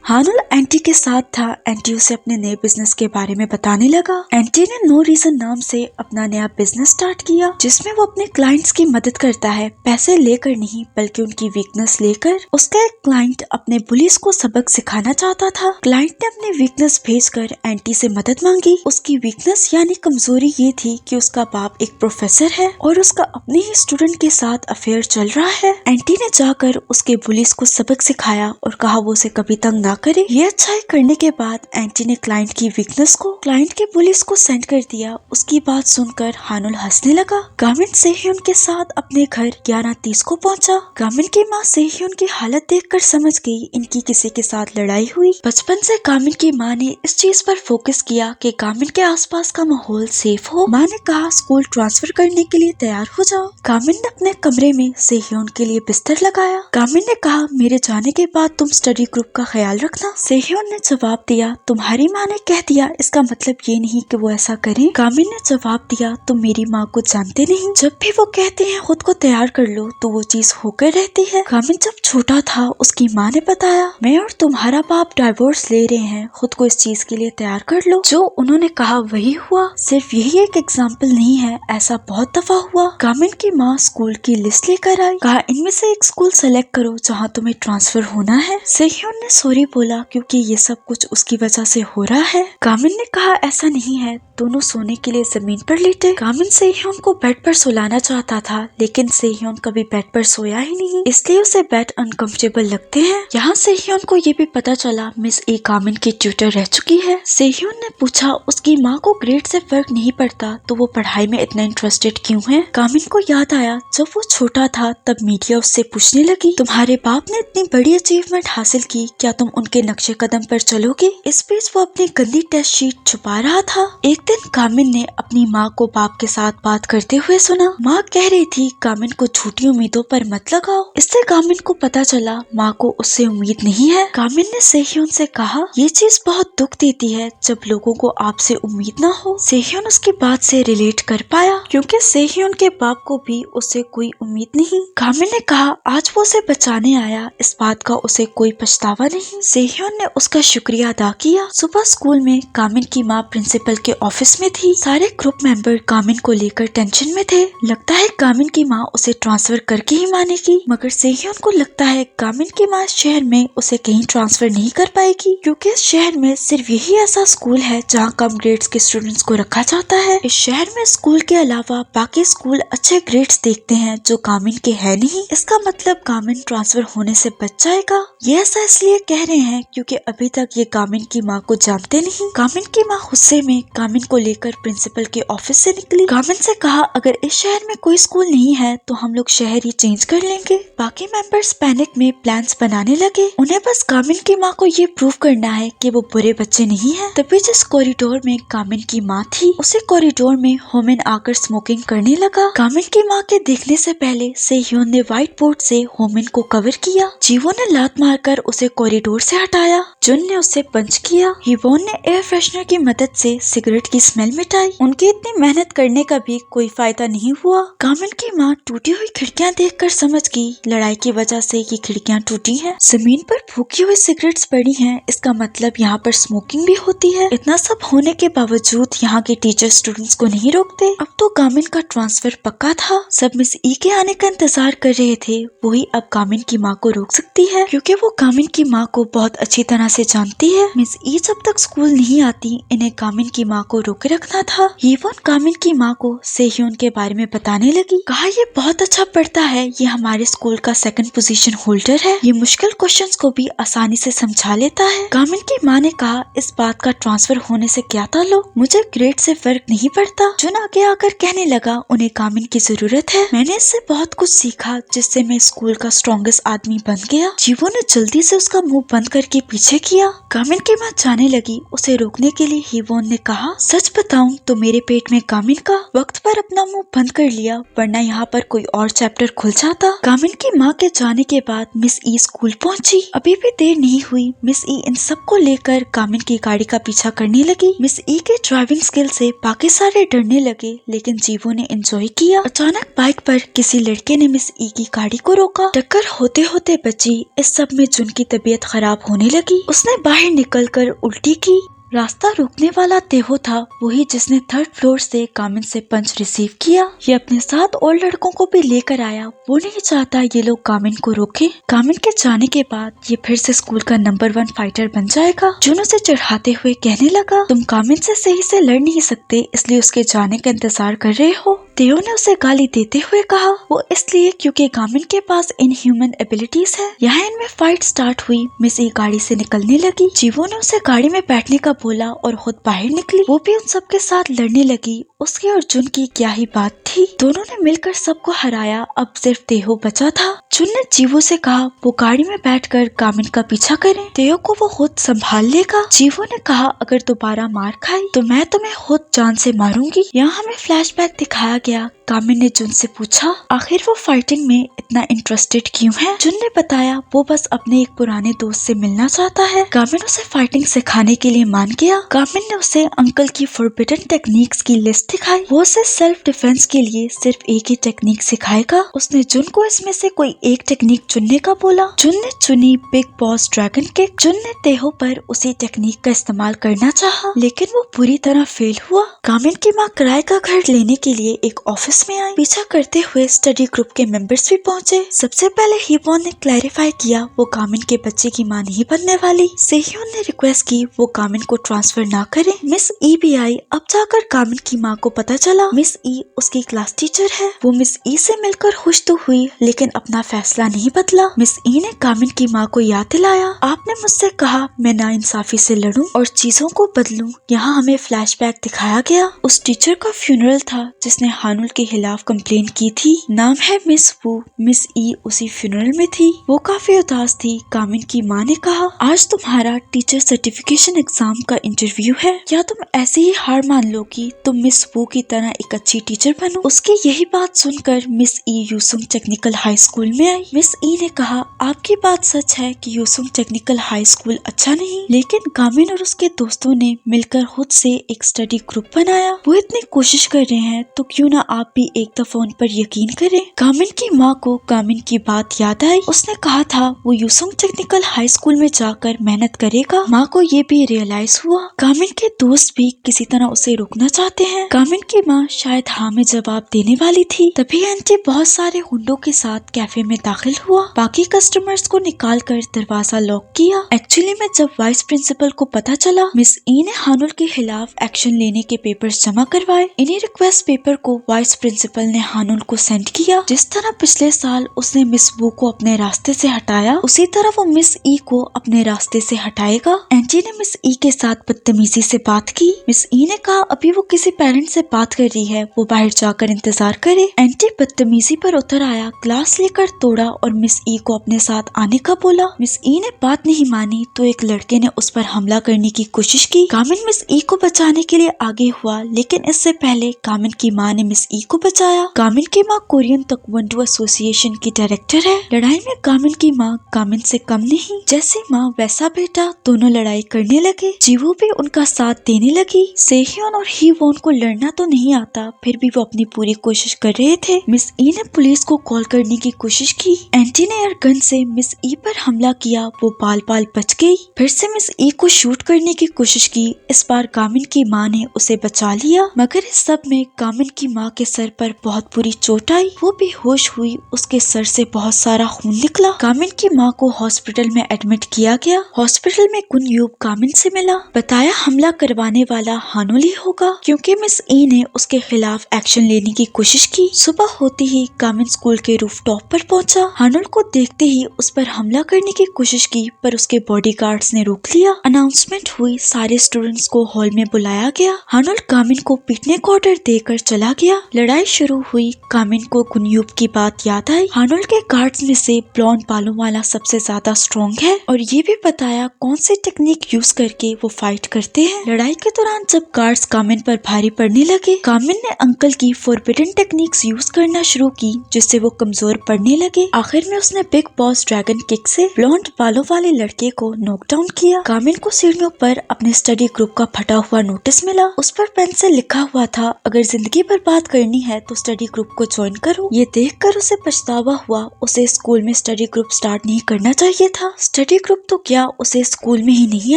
हानुल anti के साथ था। एंटी उसे अपने नए बिजनेस के बारे में बताने लगा। एंटी ने नो रीजन नाम से अपना नया बिजनेस स्टार्ट किया, जिसमें वो अपने क्लाइंट्स की मदद करता है, पैसे लेकर नहीं बल्कि उनकी वीकनेस लेकर। उसका एक क्लाइंट अपने बुलीज को सबक सिखाना चाहता था। क्लाइंट ने अपनी वीकनेस भेजकर एंटी से मदद मांगी। उसकी वीकनेस यानी कमजोरी ये थी कि उसका बाप एक प्रोफेसर है और उसका अपने ही स्टूडेंट के साथ अफेयर चल रहा है। एंटी ने जाकर उसके बुलीज को सबक सिखाया और कहा वो उसे कभी तंग ना करे। ये अच्छाई करने के बाद एंटी ने क्लाइंट की वीकनेस को क्लाइंट के पुलिस को सेंड कर दिया। उसकी बात सुनकर हानुल हंसने लगा। गामिन सेह्योन के साथ अपने घर 11:30 को पहुंचा। गामिन की माँ सेह्योन की हालत देखकर समझ गई इनकी किसी के साथ लड़ाई हुई। बचपन से गामिन की माँ ने इस चीज पर फोकस किया कि गामिन के आसपास का माहौल सेफ हो। माँ ने कहा स्कूल ट्रांसफर करने के लिए तैयार हो जाओ। गामिन ने अपने कमरे में सेह्योन के लिए बिस्तर लगाया। गामिन ने कहा मेरे जाने के बाद तुम स्टडी ग्रुप का ख्याल रखना। सेह्योन ने जवाब दिया तुम्हारी माँ ने कह दिया, इसका मतलब ये नहीं कि वो ऐसा करें। गामिन ने जवाब दिया तुम मेरी माँ को जानते नहीं, जब भी वो कहते हैं खुद को तैयार कर लो तो वो चीज होकर रहती है। गामिन जब छोटा था उसकी माँ ने बताया मैं और तुम्हारा बाप डाइवोर्स ले रहे हैं, खुद को इस चीज के लिए तैयार कर लो। जो उन्होंने कहा वही हुआ। सिर्फ यही एक एग्जाम्पल नहीं है, ऐसा बहुत दफा हुआ। गामिन की माँ स्कूल की लिस्ट लेकर आई। कहा इनमें से एक स्कूल सेलेक्ट करो जहाँ तुम्हें ट्रांसफर होना है। सेह्योन ने सॉरी बोला क्योंकि ये सब कुछ उसकी वजह से हो रहा है। गामिन ने कहा ऐसा नहीं है। दोनों सोने के लिए जमीन पर लेटे। गामिन सेह्योन को बेड पर सुलाना चाहता था, लेकिन सेह्योन कभी बेड पर सोया ही नहीं, इसलिए उसे बेड अनकंफर्टेबल लगते हैं। यहाँ सेह्योन को ये भी पता चला मिस ए गामिन की ट्यूटर रह चुकी है। सेह्योन ने पूछा उसकी माँ को ग्रेड से फर्क नहीं पड़ता तो वो पढ़ाई में इतना इंटरेस्टेड क्यों है। गामिन को याद आया जब वो छोटा था तब मीडिया उससे पूछने लगी तुम्हारे बाप ने इतनी बड़ी अचीवमेंट हासिल की, क्या तुम उनके नक्शे कदम पर चलोगे। इस बीच वो अपनी गंदी टेस्ट शीट छुपा रहा था। एक दिन गामिन ने अपनी माँ को बाप के साथ बात करते हुए सुना। माँ कह रही थी गामिन को झूठी उम्मीदों पर मत लगाओ। इससे गामिन को पता चला माँ को उससे उम्मीद नहीं है। गामिन ने सेह्योन से कहा ये चीज बहुत दुख देती है जब लोगों को आपसे उम्मीद ना हो। सेह्योन उसकी बात से रिलेट कर पाया क्योंकि सेह्योन के बाप को भी उससे कोई उम्मीद नहीं। गामिन ने कहा आज वो उसे बचाने आया, इस बात का उसे कोई पछतावा नहीं। सेह्योन ने उसका शुक्रिया अदा किया। सुबह स्कूल में गामिन की माँ प्रिंसिपल के ऑफिस में थी। सारे ग्रुप मेंबर गामिन को लेकर टेंशन में थे। लगता है गामिन की माँ उसे ट्रांसफर करके ही मानेगी, मगर सेह्योन को लगता है गामिन की माँ इस शहर में उसे कहीं ट्रांसफर नहीं कर पाएगी क्योंकि इस शहर में सिर्फ यही ऐसा स्कूल है जहाँ कम ग्रेड्स के स्टूडेंट्स को रखा जाता है। इस शहर में स्कूल के अलावा बाकी स्कूल अच्छे ग्रेड्स देखते हैं जो गामिन के है नहीं। इसका मतलब गामिन ट्रांसफर होने से बच जाएगा। ये ऐसा इसलिए कह रहे हैं क्योंकि अभी तक ये गामिन की माँ को जानते नहीं। गामिन की माँ गुस्से में गामिन को लेकर प्रिंसिपल के ऑफिस से निकली। गामिन से कहा अगर इस शहर में कोई स्कूल नहीं है तो हम लोग शहर ही चेंज कर लेंगे। बाकी मेंबर्स पैनिक में प्लान्स बनाने लगे। उन्हें बस गामिन की माँ को ये प्रूव करना है कि वो बुरे बच्चे नहीं है। तभी जिस कॉरिडोर में गामिन की माँ थी उसी कॉरिडोर में होमिन आकर स्मोकिंग करने लगा। गामिन की माँ के देखने से पहले सेह्योन ने व्हाइट बोर्ड से होमिन को कवर किया। जीवो ने लात मारकर उसे कॉरिडोर से हटाया। जुन ने उसे पंच किया। हिवोन ने एयर फ्रेशनर की मदद से सिगरेट की स्मेल मिटाई। उनकी इतनी मेहनत करने का भी कोई फायदा नहीं हुआ। गामिन की माँ टूटी हुई खिड़कियाँ देखकर समझ गई लड़ाई की वजह से ये खिड़कियाँ टूटी हैं। जमीन पर फूकी हुई सिगरेट्स पड़ी हैं, इसका मतलब यहाँ पर स्मोकिंग भी होती है। इतना सब होने के बावजूद यहाँ के टीचर स्टूडेंट्स को नहीं रोकते। अब तो गामिन का ट्रांसफर पक्का था। सब मिस ई के आने का इंतजार कर रहे थे। वही अब गामिन की माँ को रोक सकती है क्योंकि वो गामिन की माँ को बहुत अच्छी तरह से जानती है। मिस ई जब तक स्कूल नहीं आती इन्हें गामिन की माँ को रोके रखना था। हिवोन गामिन की माँ को सेह्योन के बारे में बताने लगी। कहा ये बहुत अच्छा पढ़ता है, ये हमारे स्कूल का सेकंड पोजीशन होल्डर है, ये मुश्किल क्वेश्चंस को भी आसानी से समझा लेता है। गामिन की माँ ने कहा इस बात का ट्रांसफर होने से क्या ताल्लुक, मुझे ग्रेड से फर्क नहीं पड़ता। जुन आगे आकर कहने लगा उन्हें गामिन की जरूरत है। मैंने इससे बहुत कुछ सीखा जिससे मैं स्कूल का स्ट्रॉन्गेस्ट आदमी बन गया। जीवो ने जल्दी से उसका मुंह बंद करके पीछे किया। गामिन की माँ जाने लगी। उसे रोकने के लिए हिवोन ने कहा सच बताऊं तो मेरे पेट में गामिन का वक्त पर अपना मुंह बंद कर लिया, वरना यहाँ पर कोई और चैप्टर खुल जाता। गामिन की माँ के जाने के बाद मिस ई स्कूल पहुँची। अभी भी देर नहीं हुई। मिस ई इन सबको लेकर गामिन की गाड़ी का पीछा करने लगी। मिस ई के ड्राइविंग स्किल से बाकी सारे डरने लगे, लेकिन जीवो ने एंजॉय किया। अचानक बाइक पर किसी लड़के ने मिस ई की गाड़ी को रोका। टक्कर होते होते बची। इस सब में जुन की तबीयत खराब खराब होने लगी। उसने बाहर निकलकर उल्टी की। रास्ता रोकने वाला तेहो था, वही जिसने 3rd फ्लोर से कामिन से पंच रिसीव किया। ये अपने साथ और लड़कों को भी लेकर आया। वो नहीं चाहता ये लोग कामिन को रोके। कामिन के जाने के बाद ये फिर से स्कूल का नंबर 1 फाइटर बन जाएगा। जुन उसे चढ़ाते हुए कहने लगा, तुम कामिन से सही से लड़ नहीं सकते, इसलिए उसके जाने का इंतजार कर रहे हो। तेहो ने उसे गाली देते हुए कहा, वो इसलिए क्योंकि कामिन के पास इनह्यूमन एबिलिटीज है। यहाँ इनमें फाइट स्टार्ट हुई। मिस ई गाड़ी से निकलने लगी। जीवो ने उसे गाड़ी में बैठने का बोला और खुद बाहर निकली। वो भी उन सबके साथ लड़ने लगी। उसकी और जुन की क्या ही बात थी। दोनों ने मिलकर सबको हराया। अब सिर्फ तेहो बचा था। जुन ने जीवो से कहा वो गाड़ी में बैठकर कामिन का पीछा करें। तेहो को वो खुद संभाल लेगा। जीवो ने कहा, अगर दोबारा मार खाई तो मैं तुम्हें खुद जान से मारूंगी। यहाँ हमें फ्लैशबैक दिखाया गया। कामिन ने जुन से पूछा, आखिर वो फाइटिंग में इतना इंटरेस्टेड क्यों है? जुन ने बताया, वो बस अपने एक पुराने दोस्त से मिलना चाहता है। कामिन उसे फाइटिंग सिखाने के लिए मान गया। कामिन ने उसे अंकल की फॉरबिडन टेक्निक्स की लिस्ट दिखाई। वो उसे सेल्फ डिफेंस के लिए सिर्फ एक ही टेक्निक सिखाएगा। उसने जुन को इसमें से कोई एक टेक्निक चुनने का बोला। जुन ने चुनी बिग बॉस ड्रैगन किक। जुन ने तेहो पर उसी टेक्निक का इस्तेमाल करना चाहा, लेकिन वो पूरी तरह फेल हुआ। कामिन की माँ किराए का घर लेने के लिए एक ऑफिस में आई। पीछा करते हुए स्टडी ग्रुप के मेंबर्स भी पहुंचे। सबसे पहले हीवॉन ने क्लैरिफाई किया वो कामिन के बच्चे की मां नहीं बनने वाली। सेह्योन ने रिक्वेस्ट की वो कामिन को ट्रांसफर ना करे। मिस ई भी आई। अब जाकर कामिन की मां को पता चला मिस ई उसकी क्लास टीचर है। वो मिस ई से मिलकर खुश तो हुई, लेकिन अपना फैसला नहीं बदला। मिस ई ने कामिन की मां को याद दिलाया, आपने मुझसे कहा मैं नाइंसाफी से लड़ूं और चीजों को बदलूं। यहाँ हमें फ्लैशबैक दिखाया गया। उस टीचर का फ्यूनरल था जिसने हानुल के खिलाफ कंप्लेन की थी। नाम है मिस वू। मिस ई उसी फ्यूनरल में थी। वो काफी उदास थी। कामिन की माँ ने कहा, आज तुम्हारा टीचर सर्टिफिकेशन एग्जाम का इंटरव्यू है। क्या तुम ऐसे ही हार मान लोगी? तुम मिस वू की तरह एक अच्छी टीचर बनो। उसकी यही बात सुनकर मिस ई यूसुंग टेक्निकल हाई स्कूल में आई। मिस ई ने कहा, आपकी बात सच है कि यूसुंग टेक्निकल हाई स्कूल अच्छा नहीं, लेकिन कामिन और उसके दोस्तों ने मिलकर खुद से एक स्टडी ग्रुप बनाया। वो इतनी कोशिश कर रहे हैं तो क्यों ना आप भी एक दफा उन पर यकीन करें। कामिन की माँ को कामिन की बात याद आई। उसने कहा था वो यूसुंग टेक्निकल हाई स्कूल में जाकर मेहनत करेगा। माँ को ये भी रियलाइज हुआ। कामिन के दोस्त भी किसी तरह उसे रोकना चाहते हैं। कामिन की माँ शायद हाँ में जवाब देने वाली थी, तभी आंटी बहुत सारे गुंडों के साथ कैफे में दाखिल हुआ। बाकी कस्टमर्स को निकाल कर दरवाजा लॉक किया। एक्चुअली में जब वाइस प्रिंसिपल को पता चला मिस ई ने हानुल के खिलाफ एक्शन लेने के पेपर्स जमा करवाए। इन्हीं रिक्वेस्ट पेपर को वाइस प्रिंसिपल ने हानुल को सेंड किया। जिस तरह पिछले साल उसने मिस वू को अपने रास्ते से हटाया, उसी तरह वो मिस ई को अपने रास्ते से हटाएगा। एंटी ने मिस ई के साथ बदतमीजी से बात की। मिस ई ने कहा अभी वो किसी पेरेंट से बात कर रही है, वो बाहर जाकर इंतजार करे। एंटी बदतमीजी पर उतर आया, ग्लास लेकर तोड़ा और मिस ई को अपने साथ आने का बोला। मिस ई ने बात नहीं मानी तो एक लड़के ने उस पर हमला करने की कोशिश की। कामिन मिस ई को बचाने के लिए आगे हुआ, लेकिन इससे पहले कामिन की माँ ने मिस ई को बचाया। कामिन की माँ कोरियन ताइक्वांडो एसोसिएशन की डायरेक्टर है। लड़ाई में कामिन की माँ कामिन से कम नहीं। जैसी माँ वैसा बेटा, दोनों लड़ाई करने लगे। जीवो भी उनका साथ देने लगी। सेह्योन और हीवॉन को लड़ना तो नहीं आता, फिर भी वो अपनी पूरी कोशिश कर रहे थे। मिस ई ने पुलिस को कॉल करने की कोशिश की। एंटी ने एयर गन से मिस ई पर हमला किया, वो बाल बाल बच गई। फिर से मिस ई को शूट करने की कोशिश की। इस बार कामिन की माँ ने उसे बचा लिया, मगर इस सब में कामिन की माँ के सर पर बहुत बुरी चोट आई। वो बेहोश हुई। उसके सर से बहुत सारा खून निकला। कामिन की माँ को हॉस्पिटल में एडमिट किया गया। हॉस्पिटल में गुनयूब कामिन से मिला। बताया हमला करवाने वाला हानुल ही होगा, क्योंकि मिस ई ने उसके खिलाफ एक्शन लेने की कोशिश की। सुबह होते ही कामिन स्कूल के रूफटॉप पर पहुंचा। हानुल को देखते ही उस पर हमला करने की कोशिश की, पर उसके बॉडीगार्ड्स ने रोक लिया। अनाउंसमेंट हुई, सारे स्टूडेंट्स को हॉल में बुलाया गया। हानुल कामिन को पीटने का ऑर्डर देकर चला गया। लड़ाई शुरू हुई। कामिन को गुनयूब की बात याद आई। हानुल के गार्ड्स में से ब्लॉन्ड बालों वाला सबसे ज्यादा स्ट्रॉन्ग है, और ये भी बताया कौन सी टेक्निक यूज करके वो फाइट करते हैं। लड़ाई के दौरान जब गार्ड्स कामिन पर भारी पड़ने लगे, कामिन ने अंकल की फॉरबिडन टेक्निक्स यूज करना शुरू की, जिससे वो कमजोर पड़ने लगे। आखिर में उसने बिग बॉस ड्रैगन किक से ब्लॉन्ड बालों वाले लड़के को नॉकडाउन किया। कामिन को सीढ़ियों पर अपने स्टडी ग्रुप का फटा हुआ नोटिस मिला। उस पर पेन से लिखा हुआ था, अगर जिंदगी बर्बाद करनी करनी है तो स्टडी ग्रुप को ज्वाइन करो। ये देखकर उसे पछतावा हुआ। उसे स्कूल में स्टडी ग्रुप स्टार्ट नहीं करना चाहिए था। स्टडी ग्रुप तो क्या, उसे स्कूल में ही नहीं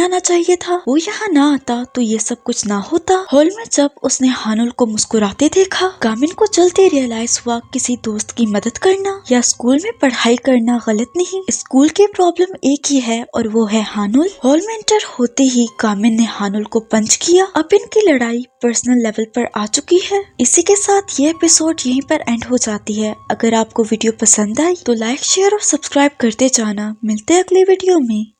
आना चाहिए था। वो यहाँ ना आता तो ये सब कुछ ना होता। हॉल में जब उसने हानुल को मुस्कुराते देखा, गामिन को जल्दी रियलाइज हुआ किसी दोस्त की मदद करना या स्कूल में पढ़ाई करना गलत नहीं। स्कूल की प्रॉब्लम एक ही है और वो है हानुल। हॉल में एंटर होते ही गामिन ने हानुल को पंच किया। अब इनकी लड़ाई पर्सनल लेवल पर आ चुकी है। इसी के साथ ये एपिसोड यहीं पर एंड हो जाती है। अगर आपको वीडियो पसंद आई तो लाइक, शेयर और सब्सक्राइब करते जाना। मिलते हैं अगली वीडियो में।